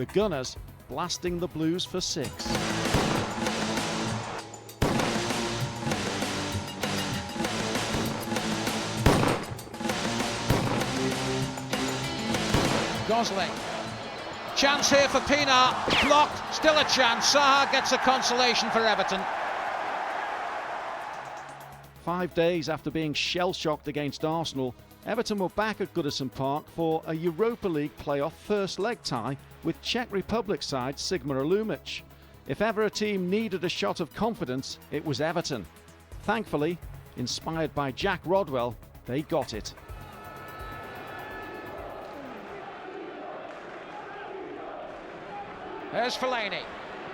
the Gunners blasting the Blues for 6. Gosling. Chance here for Pienaar. Blocked. Still a chance. Zaha gets a consolation for Everton. 5 days after being shell-shocked against Arsenal, Everton were back at Goodison Park for a Europa League playoff first leg tie with Czech Republic side Sigma Alumic. If ever a team needed a shot of confidence, it was Everton. Thankfully, inspired by Jack Rodwell, they got it. There's Fellaini.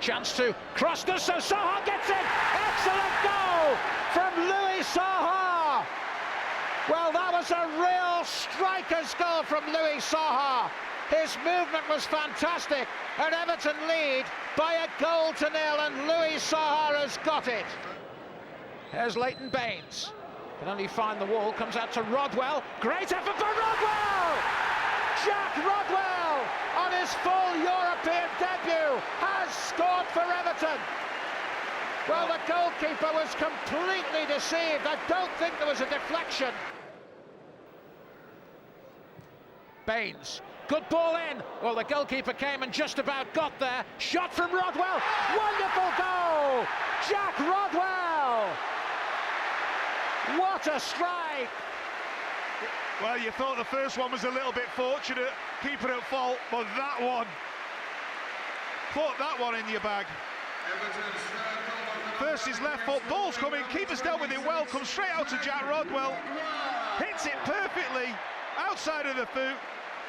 Chance to cross the Zaha gets it! Excellent goal from Louis Zaha! Well, that was a real striker's goal from Louis Zaha. His movement was fantastic, and Everton lead by 1-0, and Louis Zaha has got it. Here's Leighton Baines. Can only find the wall, comes out to Rodwell. Great effort for Rodwell! Jack Rodwell, on his full European debut, has scored for Everton. Well, the goalkeeper was completely deceived. I don't think there was a deflection. Baines, good ball in. Well, the goalkeeper came and just about got there. Shot from Rodwell. Wonderful goal! Jack Rodwell! What a strike! Well, you thought the first one was a little bit fortunate, keeper at fault, but that one, put that one in your bag. First his left foot, ball's coming, keeper's dealt with it well, comes straight out to Jack Rodwell, hits it perfectly, outside of the boot,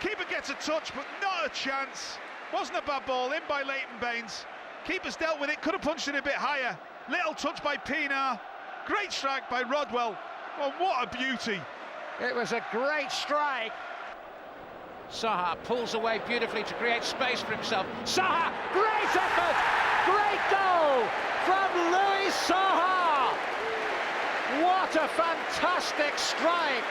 keeper gets a touch, but not a chance. Wasn't a bad ball, in by Leighton Baines. Keeper's dealt with it, could have punched it a bit higher. Little touch by Pienaar, great strike by Rodwell. Well, what a beauty. It was a great strike. Zaha pulls away beautifully to create space for himself. Zaha, great effort! Great goal from Louis Zaha! What a fantastic strike!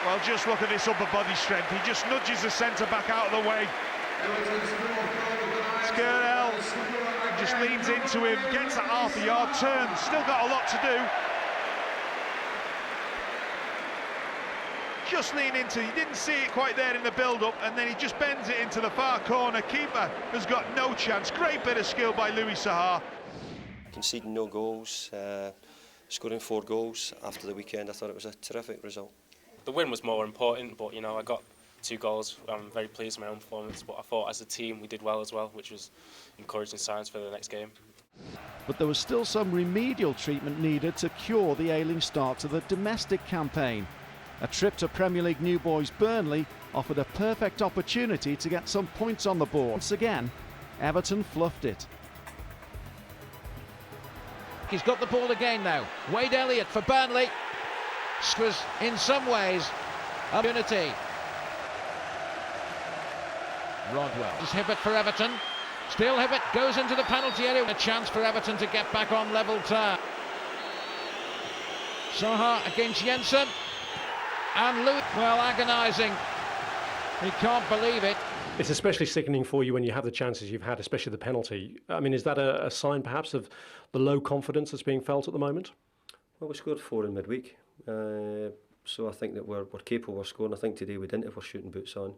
Well, just look at this upper body strength. He just nudges the centre-back out of the way. Skirrell just leans into him, gets that half a yard, turns, still got a lot to do. Just lean into, he didn't see it quite there in the build-up, and then he just bends it into the far corner. Keeper has got no chance. Great bit of skill by Louis Zaha. Conceding no goals, scoring 4 goals after the weekend, I thought it was a terrific result. The win was more important, but you know, I got 2 goals. I'm very pleased with my own performance, but I thought as a team we did well as well, which was encouraging signs for the next game. But there was still some remedial treatment needed to cure the ailing start to the domestic campaign. A trip to Premier League new boys Burnley offered a perfect opportunity to get some points on the board. Once again, Everton fluffed it. He's got the ball again now. Wade Elliott for Burnley. This was in some ways a opportunity. Rodwell. Just Hibbert for Everton. Still Hibbert goes into the penalty area. A chance for Everton to get back on level terms. Zaha against Jensen. And Louis, well, agonising. He can't believe it. It's especially sickening for you when you have the chances you've had, especially the penalty. I mean, is that a sign perhaps of the low confidence that's being felt at the moment? Well, we scored 4 in midweek, so I think that we're capable of scoring. I think today we didn't have our shooting boots on.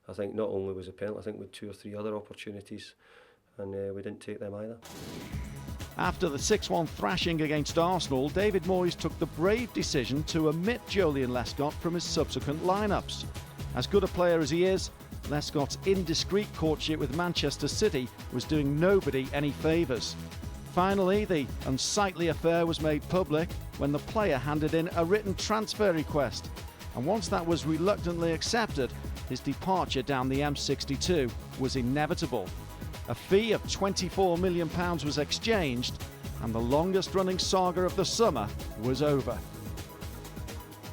I think not only was a penalty, I think we had 2 or 3 other opportunities, and we didn't take them either. After the 6-1 thrashing against Arsenal, David Moyes took the brave decision to omit Joleon Lescott from his subsequent lineups. As good a player as he is, Lescott's indiscreet courtship with Manchester City was doing nobody any favours. Finally, the unsightly affair was made public when the player handed in a written transfer request. And once that was reluctantly accepted, his departure down the M62 was inevitable. A fee of £24 million was exchanged, and the longest-running saga of the summer was over.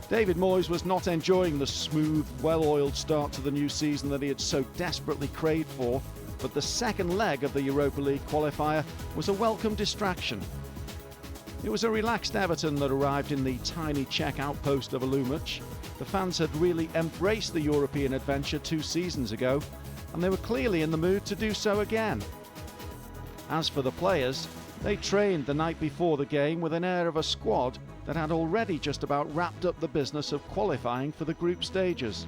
David Moyes was not enjoying the smooth, well-oiled start to the new season that he had so desperately craved for, but the second leg of the Europa League qualifier was a welcome distraction. It was a relaxed Everton that arrived in the tiny Czech outpost of Alumic. The fans had really embraced the European adventure 2 seasons ago, and they were clearly in the mood to do so again. As for the players, they trained the night before the game with an air of a squad that had already just about wrapped up the business of qualifying for the group stages.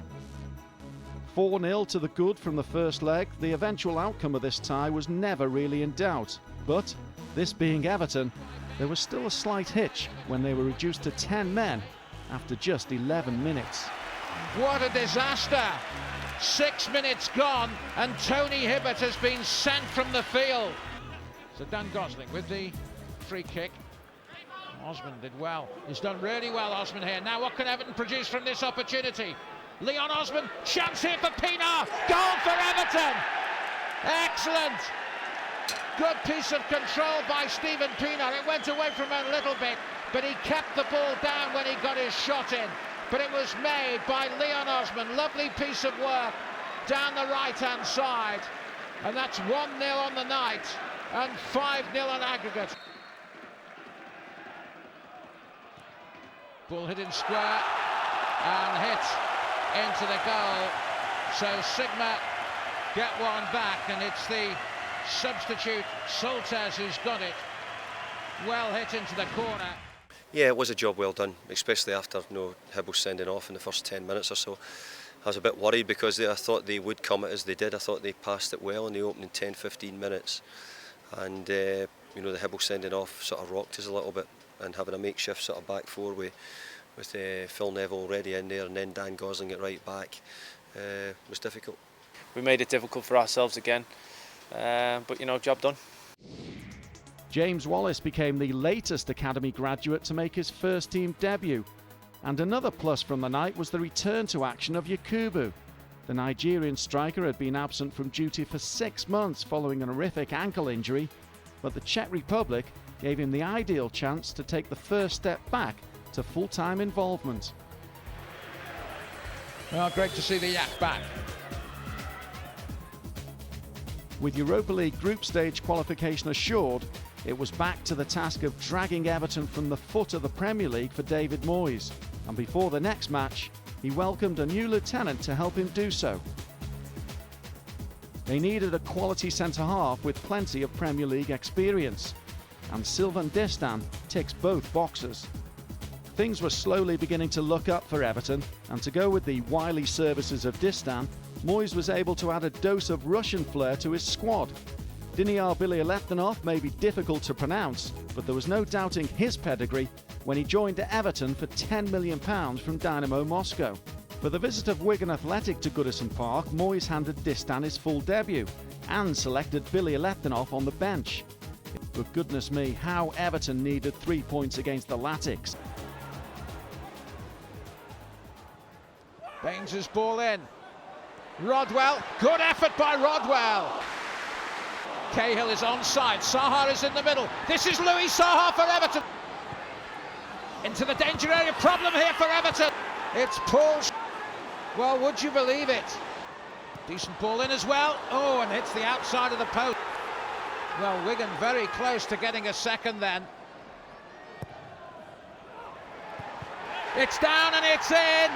4-0 to the good from the first leg, the eventual outcome of this tie was never really in doubt. But, this being Everton, there was still a slight hitch when they were reduced to 10 men after just 11 minutes. What a disaster! 6 minutes gone and Tony Hibbert has been sent from the field. So Dan Gosling with the free kick. Osman did well. He's done really well, Osman here. Now what can Everton produce from this opportunity? Leon Osman, chance here for Pienaar. Goal for Everton! Excellent! Good piece of control by Steven Pienaar. It went away from him a little bit, but he kept the ball down when he got his shot in. But it was made by Leon Osman. Lovely piece of work down the right-hand side. And that's 1-0 on the night and 5-0 on aggregate. Ball hit in square and hit into the goal. So Sigma get one back, and it's the substitute Soltesz who's got it. Well hit into the corner. Yeah, it was a job well done, especially after Hibble sending off in the first 10 minutes or so. I was a bit worried because I thought they would come as they did. I thought they passed it well in the opening 10-15 minutes, and the Hibble sending off sort of rocked us a little bit, and having a makeshift sort of back four with Phil Neville already in there and then Dan Gosling at right back was difficult. We made it difficult for ourselves again, but job done. James Wallace became the latest academy graduate to make his first team debut. And another plus from the night was the return to action of Yakubu. The Nigerian striker had been absent from duty for 6 months following an horrific ankle injury, but the Czech Republic gave him the ideal chance to take the first step back to full-time involvement. Well, great to see the Yak back. With Europa League group stage qualification assured, it was back to the task of dragging Everton from the foot of the Premier League for David Moyes. And before the next match, he welcomed a new lieutenant to help him do so. They needed a quality centre-half with plenty of Premier League experience. And Sylvain Distin ticks both boxes. Things were slowly beginning to look up for Everton, and to go with the wily services of Distin, Moyes was able to add a dose of Russian flair to his squad. Diniar Bilyaletdinov may be difficult to pronounce, but there was no doubting his pedigree when he joined Everton for £10 million from Dynamo Moscow. For the visit of Wigan Athletic to Goodison Park, Moyes handed Distin his full debut and selected Bilyaletdinov on the bench. But goodness me, how Everton needed 3 points against the Latics. Baines' ball in. Rodwell, good effort by Rodwell. Cahill is onside, Saha is in the middle. This is Louis Saha for Everton. Into the danger area, problem here for Everton. It's Paul. Well, would you believe it? Decent ball in as well. Oh, and hits the outside of the post. Well, Wigan very close to getting a second then. It's down and it's in.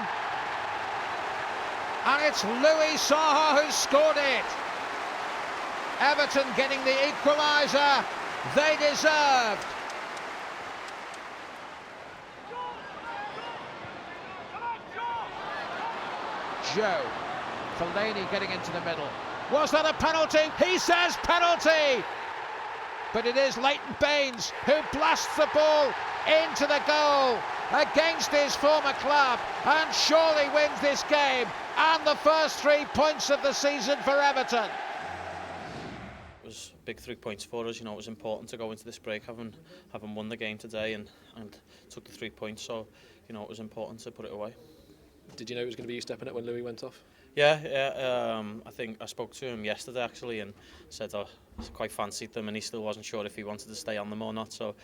And it's Louis Saha who scored it. Everton getting the equaliser they deserved. Joe Fellaini getting into the middle. Was that a penalty? He says penalty! But it is Leighton Baines who blasts the ball into the goal against his former club and surely wins this game and the first 3 points of the season for Everton. It was big 3 points for us. It was important to go into this break having won the game today and took the 3 points, so it was important to put it away. Did you know it was going to be you stepping it when Louis went off? Yeah. I think I spoke to him yesterday actually and said I quite fancied them and he still wasn't sure if he wanted to stay on them or not. So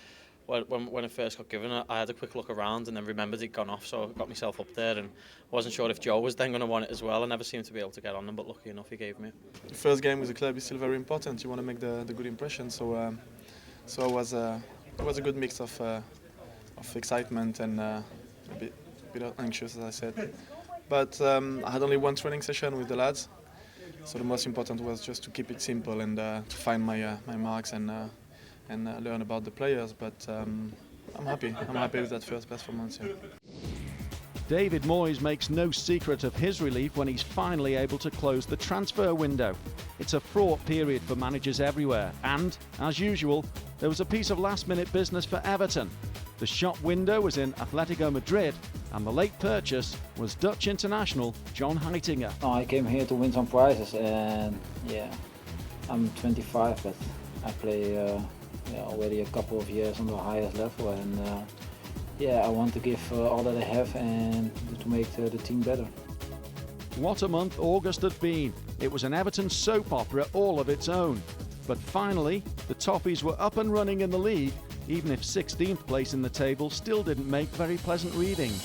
when it first got given, I had a quick look around and then remembered he'd gone off, so I got myself up there and wasn't sure if Joe was then going to want it as well. I never seemed to be able to get on them, but lucky enough he gave me it. The first game with the club is still very important. You want to make the good impression, so it was a good mix of excitement and a bit anxious, as I said. But I had only one training session with the lads, So the most important was just to keep it simple and to find my marks and learn about the players. But I'm happy. I'm happy with that first performance. Yeah. David Moyes makes no secret of his relief when he's finally able to close the transfer window. It's a fraught period for managers everywhere, and, as usual, there was a piece of last-minute business for Everton. The shop window was in Atletico Madrid, and the late purchase was Dutch international John Heitinga. No, I came here to win some prizes, and yeah, I'm 25, but I play already a couple of years on the highest level, and yeah, I want to give all that I have and to make the team better. What a month August had been. It was an Everton soap opera all of its own. But finally, the Toffees were up and running in the league, even if 16th place in the table still didn't make very pleasant reading.